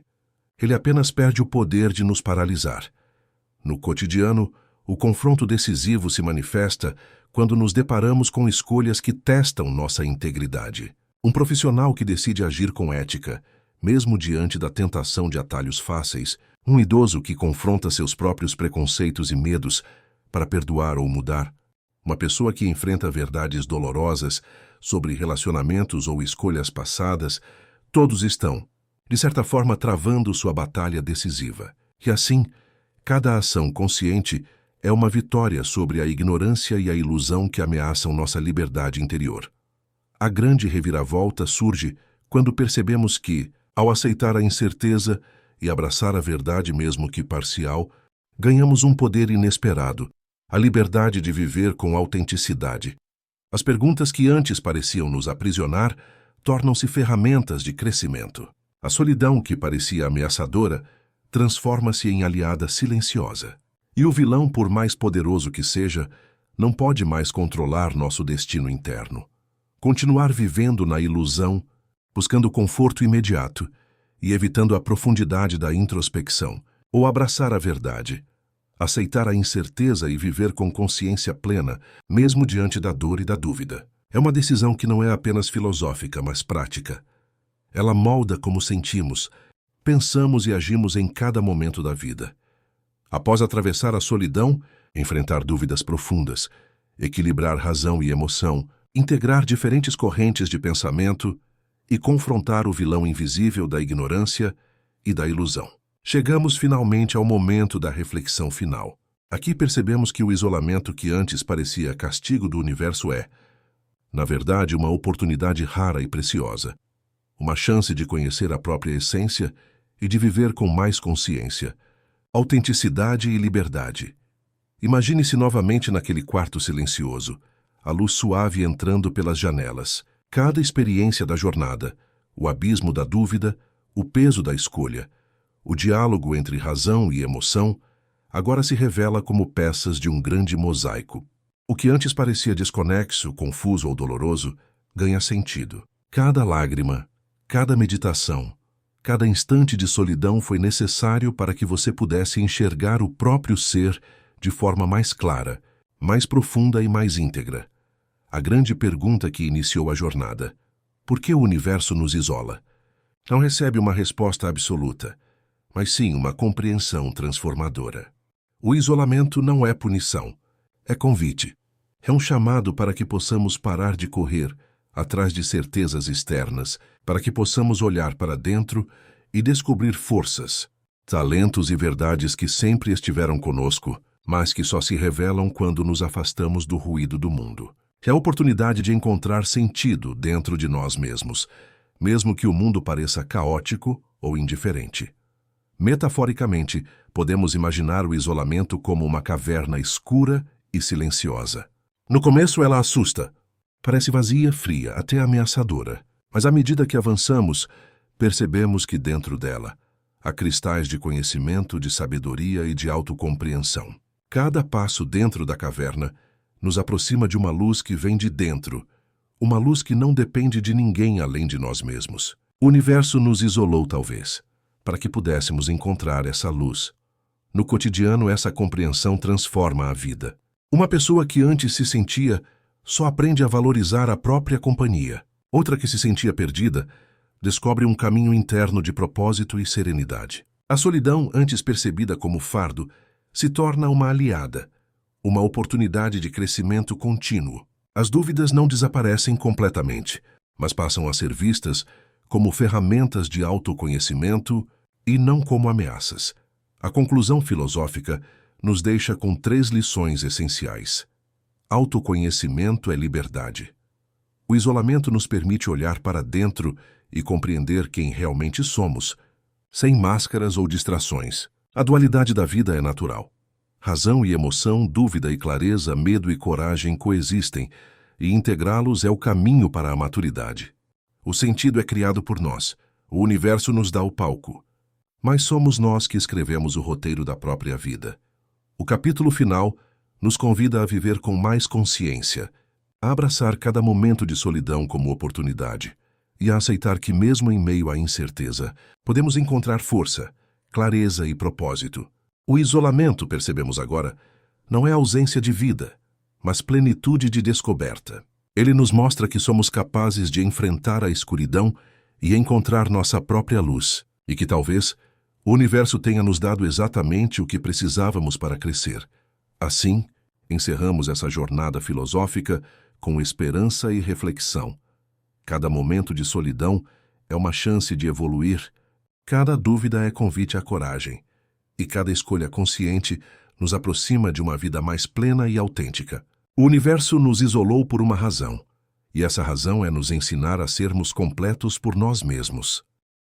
Ele apenas perde o poder de nos paralisar. No cotidiano, o confronto decisivo se manifesta quando nos deparamos com escolhas que testam nossa integridade. Um profissional que decide agir com ética, mesmo diante da tentação de atalhos fáceis, um idoso que confronta seus próprios preconceitos e medos para perdoar ou mudar, uma pessoa que enfrenta verdades dolorosas sobre relacionamentos ou escolhas passadas, todos estão, de certa forma, travando sua batalha decisiva. E assim, cada ação consciente é uma vitória sobre a ignorância e a ilusão que ameaçam nossa liberdade interior. A grande reviravolta surge quando percebemos que, ao aceitar a incerteza e abraçar a verdade mesmo que parcial, ganhamos um poder inesperado, a liberdade de viver com autenticidade. As perguntas que antes pareciam nos aprisionar tornam-se ferramentas de crescimento. A solidão que parecia ameaçadora transforma-se em aliada silenciosa. E o vilão, por mais poderoso que seja, não pode mais controlar nosso destino interno. Continuar vivendo na ilusão, buscando conforto imediato e evitando a profundidade da introspecção, ou abraçar a verdade, aceitar a incerteza e viver com consciência plena, mesmo diante da dor e da dúvida. É uma decisão que não é apenas filosófica, mas prática. Ela molda como sentimos, pensamos e agimos em cada momento da vida. Após atravessar a solidão, enfrentar dúvidas profundas, equilibrar razão e emoção, integrar diferentes correntes de pensamento e confrontar o vilão invisível da ignorância e da ilusão. Chegamos finalmente ao momento da reflexão final. Aqui percebemos que o isolamento que antes parecia castigo do universo é, na verdade, uma oportunidade rara e preciosa. Uma chance de conhecer a própria essência e de viver com mais consciência, autenticidade e liberdade. Imagine-se novamente naquele quarto silencioso, a luz suave entrando pelas janelas. Cada experiência da jornada, o abismo da dúvida, o peso da escolha, o diálogo entre razão e emoção, agora se revela como peças de um grande mosaico. O que antes parecia desconexo, confuso ou doloroso, ganha sentido. Cada lágrima, cada meditação, cada instante de solidão foi necessário para que você pudesse enxergar o próprio ser de forma mais clara, mais profunda e mais íntegra. a grande pergunta que iniciou a jornada: por que o universo nos isola? Não recebe uma resposta absoluta, mas sim uma compreensão transformadora. O isolamento não é punição, é convite. É um chamado para que possamos parar de correr atrás de certezas externas, para que possamos olhar para dentro e descobrir forças, talentos e verdades que sempre estiveram conosco, mas que só se revelam quando nos afastamos do ruído do mundo. É a oportunidade de encontrar sentido dentro de nós mesmos, mesmo que o mundo pareça caótico ou indiferente. Metaforicamente, podemos imaginar o isolamento como uma caverna escura e silenciosa. No começo ela assusta. Parece vazia, fria, até ameaçadora. Mas à medida que avançamos, percebemos que dentro dela há cristais de conhecimento, de sabedoria e de autocompreensão. Cada passo dentro da caverna nos aproxima de uma luz que vem de dentro, uma luz que não depende de ninguém além de nós mesmos. O universo nos isolou, talvez, para que pudéssemos encontrar essa luz. No cotidiano, essa compreensão transforma a vida. Uma pessoa que antes se sentia só aprende a valorizar a própria companhia. Outra que se sentia perdida descobre um caminho interno de propósito e serenidade. A solidão, antes percebida como fardo, se torna uma aliada, uma oportunidade de crescimento contínuo. As dúvidas não desaparecem completamente, mas passam a ser vistas como ferramentas de autoconhecimento e não como ameaças. A conclusão filosófica nos deixa com 3 lições essenciais. Autoconhecimento é liberdade. O isolamento nos permite olhar para dentro e compreender quem realmente somos, sem máscaras ou distrações. A dualidade da vida é natural. Razão e emoção, dúvida e clareza, medo e coragem coexistem, e integrá-los é o caminho para a maturidade. O sentido é criado por nós. O universo nos dá o palco. Mas somos nós que escrevemos o roteiro da própria vida. O capítulo final nos convida a viver com mais consciência, a abraçar cada momento de solidão como oportunidade e a aceitar que, mesmo em meio à incerteza, podemos encontrar força, clareza e propósito. O isolamento, percebemos agora, não é ausência de vida, mas plenitude de descoberta. Ele nos mostra que somos capazes de enfrentar a escuridão e encontrar nossa própria luz, e que talvez o universo tenha nos dado exatamente o que precisávamos para crescer. Assim, encerramos essa jornada filosófica com esperança e reflexão. Cada momento de solidão é uma chance de evoluir, cada dúvida é convite à coragem, e cada escolha consciente nos aproxima de uma vida mais plena e autêntica. O universo nos isolou por uma razão, e essa razão é nos ensinar a sermos completos por nós mesmos.